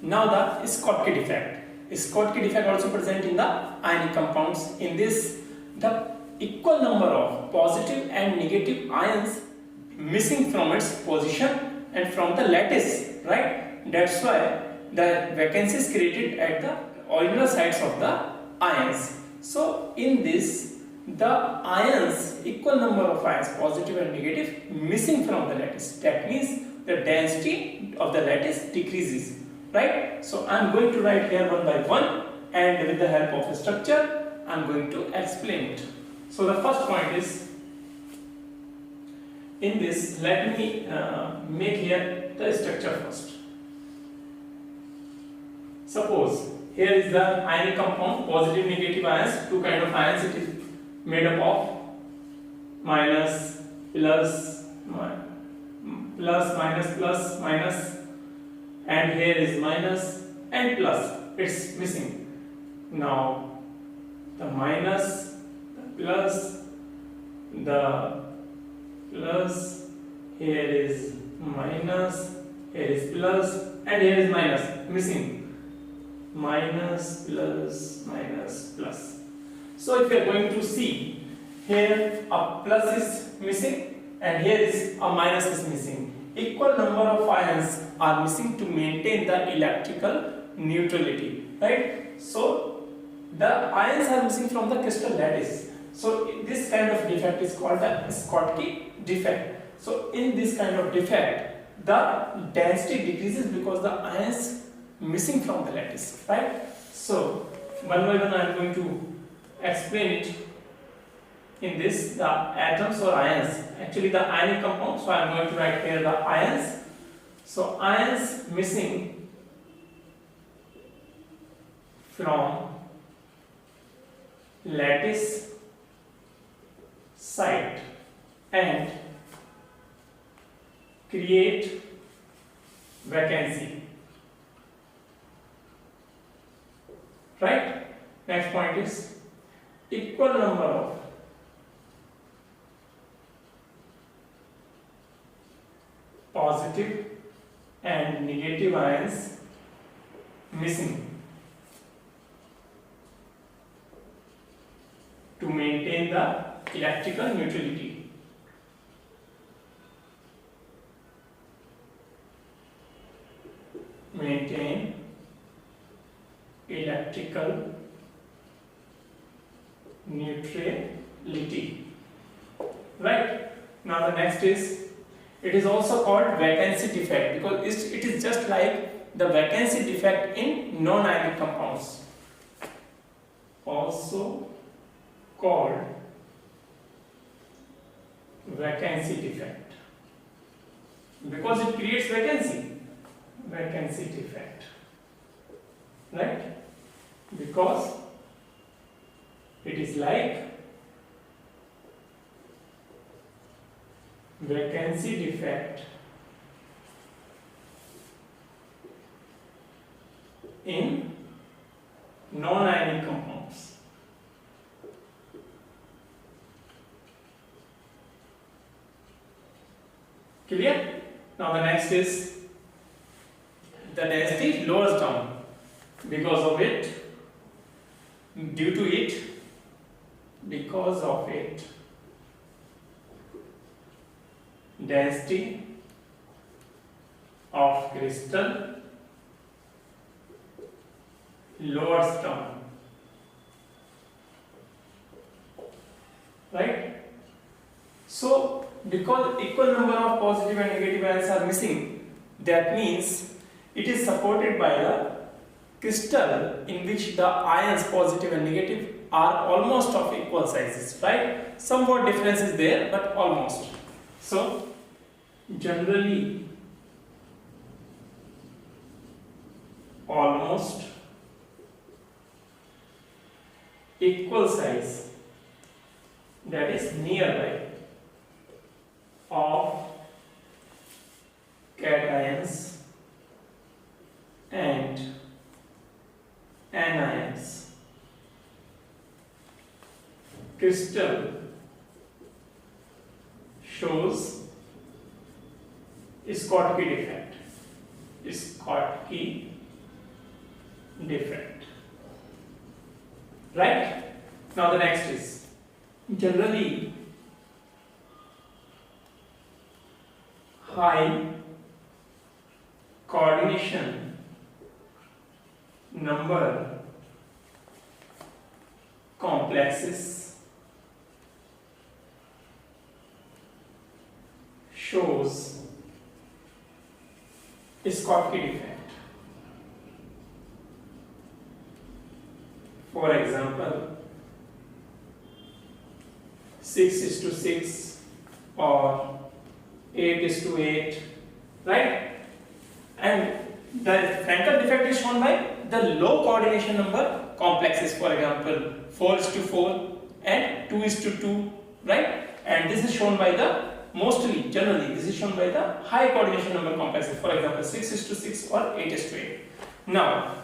Now the Schottky defect. Schottky defect also present in the ionic compounds. In this, the equal number of positive and negative ions missing from its position and from the lattice, right? That's why the vacancy is created at the original sites of the ions. So in this, the ions, equal number of ions, positive and negative, missing from the lattice. That means the density of the lattice decreases, right? So I am going to write here one by one, and with the help of a structure I am going to explain it. So the first point is, in this, let me make here the structure first. Suppose here is the ionic compound, positive, negative ions, two kind of ions. It is made up of minus, plus, plus, minus, and here is minus and plus. It's missing. Now the minus, the plus, here is minus, here is plus, and here is minus, missing. Minus, plus, plus. So if you are going to see, here a plus is missing and here is a minus is missing. Equal number of ions are missing to maintain the electrical neutrality, right? So the ions are missing from the crystal lattice. So this kind of defect is called the Schottky defect. So in this kind of defect, the density decreases because the ions missing from the lattice, right? So one by one I am going to explain it. In this, the atoms or ions, actually the ionic compound, so I am going to write here the ions. So ions missing from lattice site and create vacancy. Right? Next point is equal number of positive and negative ions missing to maintain the electrical neutrality. Maintain electrical neutrality. Right? Now the next is, it is also called vacancy defect because it is just like the vacancy defect in non-ionic compounds. Also called vacancy defect because it creates vacancy. Vacancy defect. Right? Because it is like vacancy defect in non-ionic compounds. Clear? Now the next is the density lowers down because of it, because of it, density of crystal lowers down. Right? So because equal number of positive and negative ions are missing, that means it is supported by the crystal in which the ions positive and negative are almost of equal sizes, right? Somewhat difference is there, but almost. So generally almost equal size, that is nearby, of cations and anions. Crystal shows Schottky defect. Schottky defect. Right? Now the next is generally high coordination number complexes shows Schottky defect. For example, 6:6 or 8:8, right? And the Frankel defect is shown by the low coordination number complexes, for example 4:4 and 2:2, right? And this is shown by the generally this is shown by the high coordination number complexes, for example 6:6 or 8:8. Now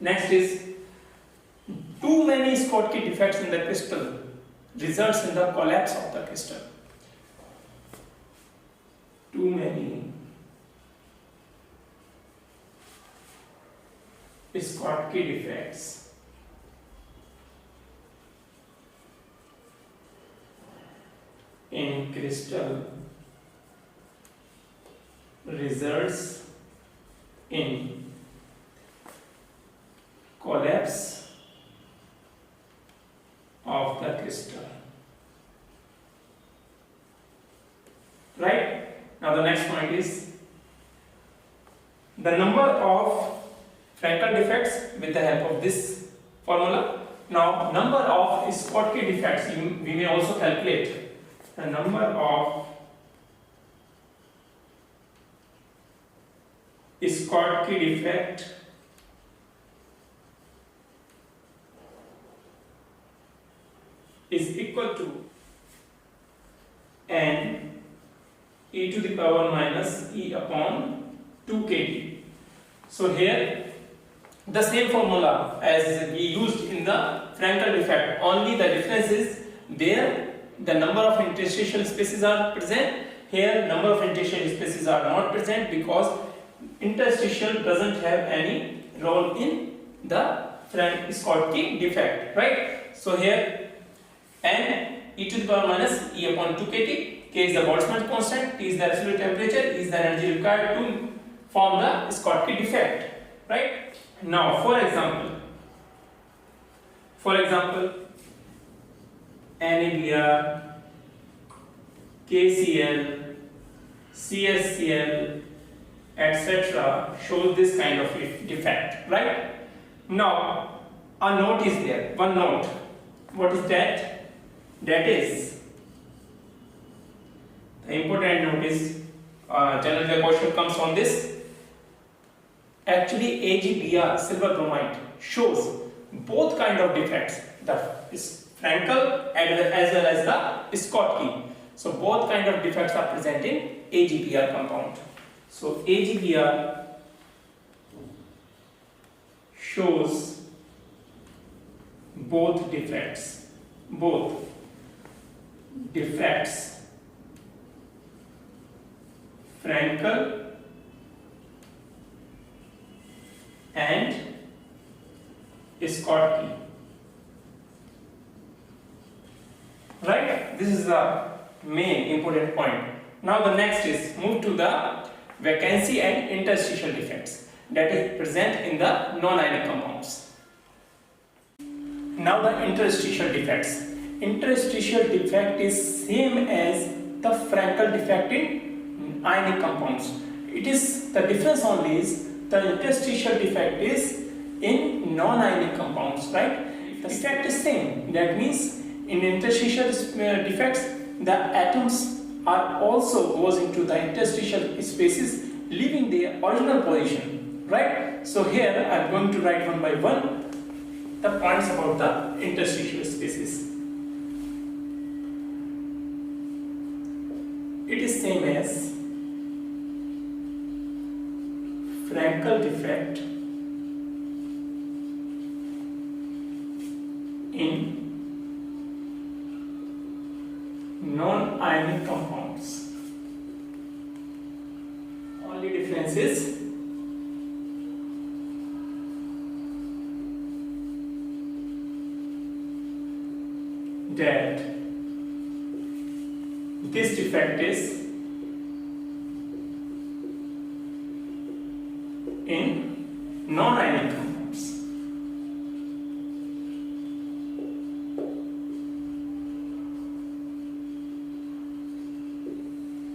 next is too many Schottky defects in the crystal results in the collapse of the crystal. Too many Schottky defects in crystal results in collapse of the crystal. Right? Now the next point is the number of Frankel defects with the help of this formula. Now number of Schottky defects we may also calculate. The number of Schottky defect is equal to n e to the power minus e upon 2 kT. So here the same formula as we used in the Frankel defect, only the difference is there the number of interstitial spaces are present, here number of interstitial spaces are not present because interstitial doesn't have any role in the Schottky defect, right? So here n e to the power minus e upon 2 kT, k is the Boltzmann constant, T is the absolute temperature, E is the energy required to form the Schottky defect, right? Now for example NaBr, KCl, CSCl, etc. shows this kind of defect, right? Now a note is there, one note. What is that? That is the important note is generally the question comes on this. Actually AgBr, silver bromide, shows both kind of defects, the Frankel as well as the Schottky. So both kind of defects are present in AgBr compound. So AgBr shows both defects Frankel and Schottky. Right? This is the main important point. Now the next is move to the vacancy and interstitial defects that is present in the non-ionic compounds. Now the interstitial defects. Interstitial defect is same as the Frankel defect in ionic compounds. It is the difference only is the interstitial defect is in non-ionic compounds, right? The defect is same. That means in interstitial defects, the atoms are also goes into the interstitial spaces, leaving their original position, right? So here I am going to write one by one the points about the interstitial spaces. It is same as Frankel defect in non-ionic compounds. Only difference is that this defect is in non-ionic compound.